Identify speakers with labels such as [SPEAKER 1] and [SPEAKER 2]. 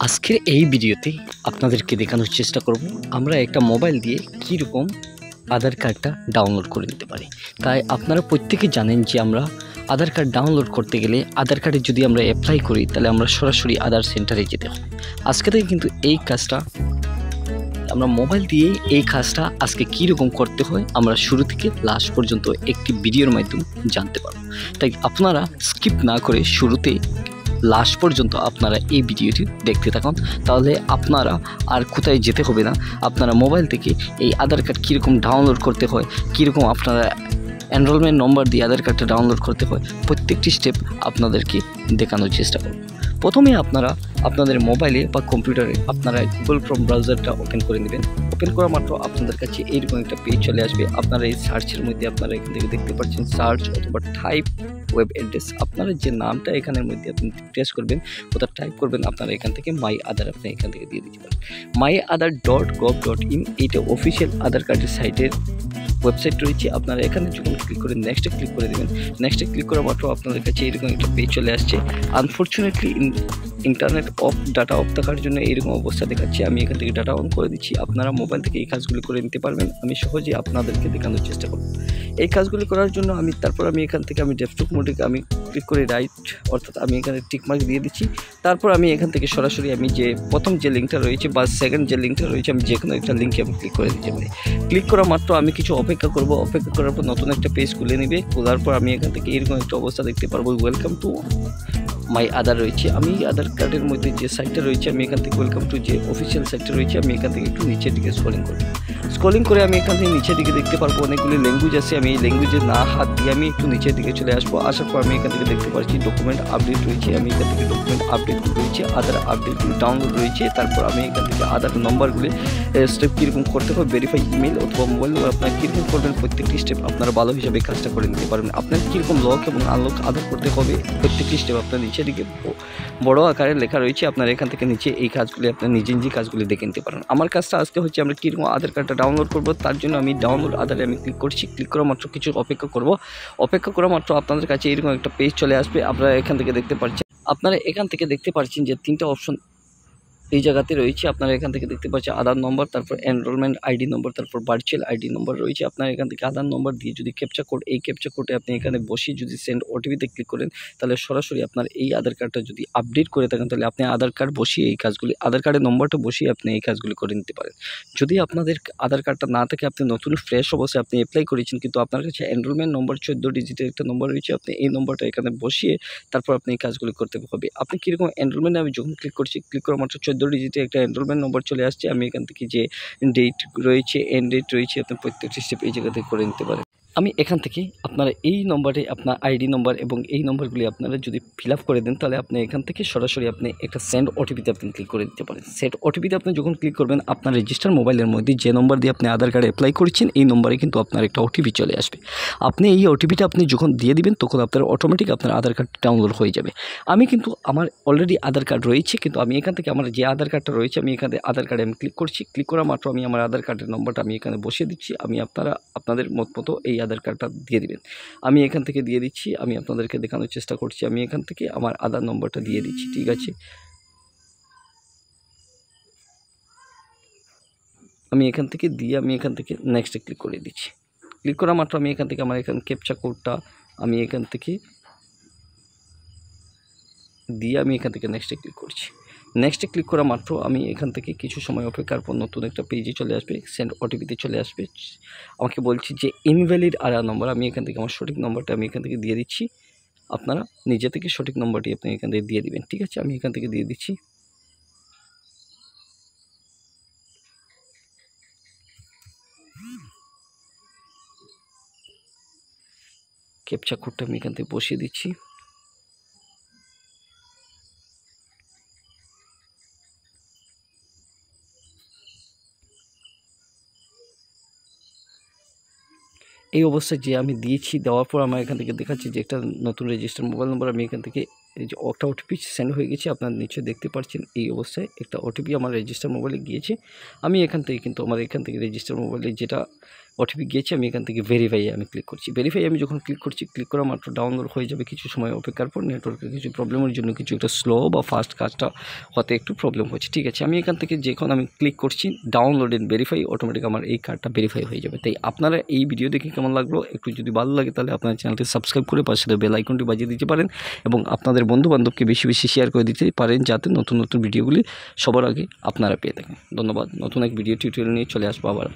[SPEAKER 1] আজকের এই ভিডিওতে আপনাদেরকে দেখানোর চেষ্টা করব আমরা একটা মোবাইল দিয়ে কীরকম আধার কার্ডটা ডাউনলোড করে নিতে পারি। তাই আপনারা প্রত্যেকে জানেন যে আমরা আধার কার্ড ডাউনলোড করতে গেলে আধার কার্ডে যদি আমরা অ্যাপ্লাই করি তাহলে আমরা সরাসরি আধার সেন্টারে যেতে হয়। আজকে থেকে কিন্তু এই কাজটা আমরা মোবাইল দিয়ে এই কাজটা আজকে কীরকম করতে হয় আমরা শুরু থেকে লাস্ট পর্যন্ত একটি ভিডিওর মাধ্যমে জানতে পারবো। তাই আপনারা স্কিপ না করে শুরুতে লাস্ট পর্যন্ত আপনারা এই ভিডিওটি দেখতে থাকুন, তাহলে আপনারা আর কোথায় যেতে হবে না। আপনারা মোবাইল থেকে এই আধার কার্ড কীরকম ডাউনলোড করতে হয়, কীরকম আপনারা এনরোলমেন্ট নম্বর দিয়ে আধার কার্ডটা ডাউনলোড করতে হয়, প্রত্যেকটি স্টেপ আপনাদেরকে দেখানোর চেষ্টা করব। প্রথমে আপনারা আপনাদের মোবাইলে বা কম্পিউটারে আপনারা গুগল ক্রোম ব্রাউজারটা ওপেন করে নেবেন। ওপেন করা মাত্র আপনাদের কাছে এইরকম একটা পেজ চলে আসবে। আপনারা এই সার্চের মধ্যে আপনারা এখান থেকে দেখতে পাচ্ছেন সার্চ অথবা টাইপ ওয়েব অ্যাড্রেস। আপনারা যে নামটা এখানের মধ্যে আপনি প্রেস করবেন ওটা টাইপ করবেন, আপনারা এখান থেকে মাই আধার আপনি এখান থেকে দিয়ে দিতে পারেন। myaadhar.gov.in এইটা অফিসিয়াল আধার কার্ডের সাইটের ওয়েবসাইট রয়েছে। আপনারা এখানে যখন ক্লিক করে নেক্সটে ক্লিক করে দেবেন, নেক্সটে ক্লিক করা মাত্র আপনাদের কাছে এরকম একটা পেজ চলে আসছে। Unfortunately internet of data off থাকার জন্য এইরকম অবস্থা দেখাচ্ছে। আমি এখান থেকে ডাটা অন করে দিচ্ছি। আপনারা মোবাইল থেকে এই কাজগুলি করে নিতে পারবেন। আমি সহজেই আপনাদেরকে দেখানোর চেষ্টা করব। এই কাজগুলি করার জন্য আমি এখান থেকে ডেস্কটপ মোডে আমি ক্লিক করে রাইট, অর্থাৎ আমি এখানে টিকমার্ক দিয়ে দিচ্ছি। তারপর আমি এখান থেকে সরাসরি আমি যে প্রথম যে লিঙ্কটা রয়েছে বা সেকেন্ড যে লিঙ্কটা রয়েছে আমি যে কোনো একটা লিঙ্কে আমি ক্লিক করে দিতে পারি। ক্লিক করা মাত্র আমি কিছু অপেক্ষা করব। অপেক্ষা করার পর নতুন একটা পেজ খুলে নেবে। খোলার পর আমি এখান থেকে এরকম একটা অবস্থা দেখতে পারবো, ওয়েলকাম টু মাই আধার রয়েছে। আমি আধার কার্ডের মধ্যে যে সাইটটা রয়েছে আমি এখান থেকে ওয়েলকাম টু যে অফিসিয়াল সাইটটা রয়েছে আমি এখান থেকে একটু নিচের দিকে স্ক্রলিং করে আমি এখান থেকে নিচের দিকে দেখতে পারবো অনেকগুলি ল্যাঙ্গুয়েজ আছে। আমি এই ল্যাঙ্গুয়েজে না হাত দিয়ে আমি একটু নিচের দিকে চলে আসবো। আসার পর আমি এখান থেকে দেখতে পাচ্ছি ডকুমেন্ট আপডেট রয়েছে। আমি এখান থেকে ডকুমেন্ট আপডেট রয়েছে, আধার আপডেটগুলি ডাউনলোড রয়েছে। তারপর আমি এখান থেকে আধার নম্বরগুলি স্টেপ কীরকম করতে হবে, ভেরিফাই ইমেল অথবা মোবাইল নম্বর আপনারা কীরকম করবেন, প্রত্যেকটি স্টেপ আপনারা ভালো হিসাবে কাজটা করে নিতে পারবেন। আপনার কীরকম লক এবং আনলক আধার করতে হবে প্রত্যেকটি স্টেপ আপনার নিচের দিকে বড় আকারে লেখা রয়েছে। আপনারা এখান থেকে নিচে এই কাজগুলি আপনার নিজে কাজগুলি দেখে নিতে পারেন। আমার কাজটা আজকে হচ্ছে আমরা কীরকম আধার কার্ডটা ডাউনলোড করবো, তার জন্য আমি ডাউনলোড আধারে আমি ক্লিক করছি। ক্লিক করা মাত্র কিছু অপেক্ষা করব। অপেক্ষা করা মাত্র আপনাদের কাছে এরকম একটা পেজ চলে আসবে। আপনারা এখান থেকে দেখতে পাচ্ছেন যে তিনটা অপশন এই জায়গাতে রয়েছে। আপনারা এখান থেকে দেখতে পাচ্ছেন আধার নম্বর, তারপর এনরোলমেন্ট আইডি নম্বর, তারপর ভার্চুয়াল আইডি নম্বর রয়েছে। আপনারা এখান থেকে আধার নম্বর দিয়ে যদি ক্যাপচা কোড, এই ক্যাপচা কোডে আপনি এখানে বসিয়ে যদি সেন্ড ওটিপিতে ক্লিক করেন তাহলে সরাসরি আপনার এই আধার কার্ডটা যদি আপডেট করে থাকেন তাহলে আপনি আধার কার্ড বসিয়ে এই কাজগুলি, আধার কার্ডের নম্বরটা বসিয়ে আপনি এই কাজগুলি করে নিতে পারেন। যদি আপনাদের আধার কার্ডটা না থাকে, আপনি নতুন ফ্রেশ অবস্থায় আপনি অ্যাপ্লাই করেছেন কিন্তু আপনার কাছে এনরোলমেন্ট নম্বর 14 ডিজিটের একটা নম্বর রয়েছে, আপনি এই নম্বরটা এখানে বসিয়ে তারপর আপনি এই কাজগুলি করতে হবে। আপনি কীরকম এনরোলমেন্ট, আমি যখন ক্লিক করছি, ক্লিক করা মাত্র 14 ডিজিটের একটা এনরোলমেন্ট নম্বর চলে আসছে। আমি এখান থেকে যে ডেট রয়েছে, এন্ড ডেট রয়েছে, আপনি প্রত্যেকটি স্টেপ এই জায়গা থেকে করে নিতে পারেন। আমি এখান থেকে আপনারা এই নম্বরে আপনার আইডি নম্বর এবং এই নম্বরগুলি আপনারা যদি ফিল আপ করে দেন তাহলে আপনি এখান থেকে সরাসরি আপনি একটা সেন্ড ওটিপিতে আপনি ক্লিক করে দিতে পারেন। সেন্ড ওটিপিতে আপনি যখন ক্লিক করবেন আপনার রেজিস্টার মোবাইলের মধ্যে যে নম্বর দিয়ে আপনি আধার কার্ড অ্যাপ্লাই করেছেন এই নম্বরে কিন্তু আপনার একটা ওটিপি চলে আসবে। আপনি এই ওটিপিটা আপনি যখন দিয়ে দিবেন তখন আপনার অটোমেটিক আপনার আধার কার্ড ডাউনলোড হয়ে যাবে। আমি কিন্তু আমার অলরেডি আধার কার্ড রয়েছে, কিন্তু আমি এখান থেকে আমার যে আধার কার্ডটা রয়েছে আমি এখানে আধার কার্ডে আমি ক্লিক করছি। ক্লিক করা মাত্র আমি আমার আধার কার্ডের নম্বরটা আমি এখানে বসিয়ে দিচ্ছি। আপনাদের মতো এই আধার কার্ডটা দিয়ে দিবেন। আমি এখান থেকে দিয়ে দিচ্ছি। আমি আপনাদেরকে দেখানোর চেষ্টা করছি। আমি এখান থেকে আমার আধার নম্বরটা দিয়ে দিচ্ছি। ঠিক আছে, আমি এখান থেকে দিয়ে আমি এখান থেকে নেক্সটে ক্লিক করে দিচ্ছি। ক্লিক করা মাত্র আমি এখান থেকে আমার ক্যাপচা কোডটা আমি এখান থেকে দিয়ে আমি এখান থেকে নেক্সটে ক্লিক করছি। নেক্সটে ক্লিক করা মাত্র আমি এখান থেকে কিছু সময় অপেক্ষার পর নতুন একটা পেজে চলে আসবে, সেন্ড ওটিপিতে চলে আসবে। আমাকে বলছি যে ইনভ্যালিড আধার নম্বর। আমি এখান থেকে আমার সঠিক নম্বরটা আমি এখান থেকে দিয়ে দিচ্ছি। আপনারা নিজে থেকে সঠিক নম্বরটি আপনি এখান থেকে দিয়ে দিবেন। ঠিক আছে, আমি এখান থেকে দিয়ে দিচ্ছি। ক্যাপচা কোডটা আমি এখান থেকে বসিয়ে দিচ্ছি। এই অবস্থায় যে আমি দিয়েছি, দেওয়ার পর আমার এখান থেকে দেখাচ্ছি যে একটা নতুন রেজিস্টার মোবাইল নম্বর। আমি এখান থেকে এই যে একটা ওটিপি সেন্ড হয়ে গেছে, আপনারা নিচে দেখতে পাচ্ছেন এই অবস্থায় একটা ওটিপি আমার রেজিস্টার মোবাইলে গিয়েছে। আমি এখান থেকে কিন্তু আমার এখান থেকে রেজিস্টার মোবাইলে যেটা ওটিপি গিয়েছে, আমি এখান থেকে ভেরিফাই আমি ক্লিক করছি। ভেরিফাই আমি যখন ক্লিক করছি, ক্লিক করা মাত্র ডাউনলোড হয়ে যাবে। কিছু সময় অপেক্ষার পর নেটওয়ার্কের কিছু প্রবলেমের জন্য কিছু একটা স্লো বা ফাস্ট কাজটা হতে একটু প্রবলেম হচ্ছে। ঠিক আছে, আমি এখান থেকে যখন আমি ক্লিক করছি ডাউনলোড এন্ড ভেরিফাই, অটোমেটিক আমার এই কার্ডটা ভেরিফাই হয়ে যাবে। তাই আপনারা এই ভিডিও দেখে কেমন লাগলো, একটু যদি ভালো লাগে তাহলে আপনার চ্যানেলটি সাবস্ক্রাইব করে পাশে বেল আইকনটি বাজিয়ে দিতে পারেন এবং আপনাদের বন্ধুবান্ধবকে বেশি বেশি শেয়ার করে দিতে পারেন, যাতে নতুন নতুন ভিডিওগুলি সবার আগে আপনারা পেয়ে থাকেন। ধন্যবাদ। নতুন এক ভিডিও টিউটোরিয়াল নিয়ে চলে আসবো আবার।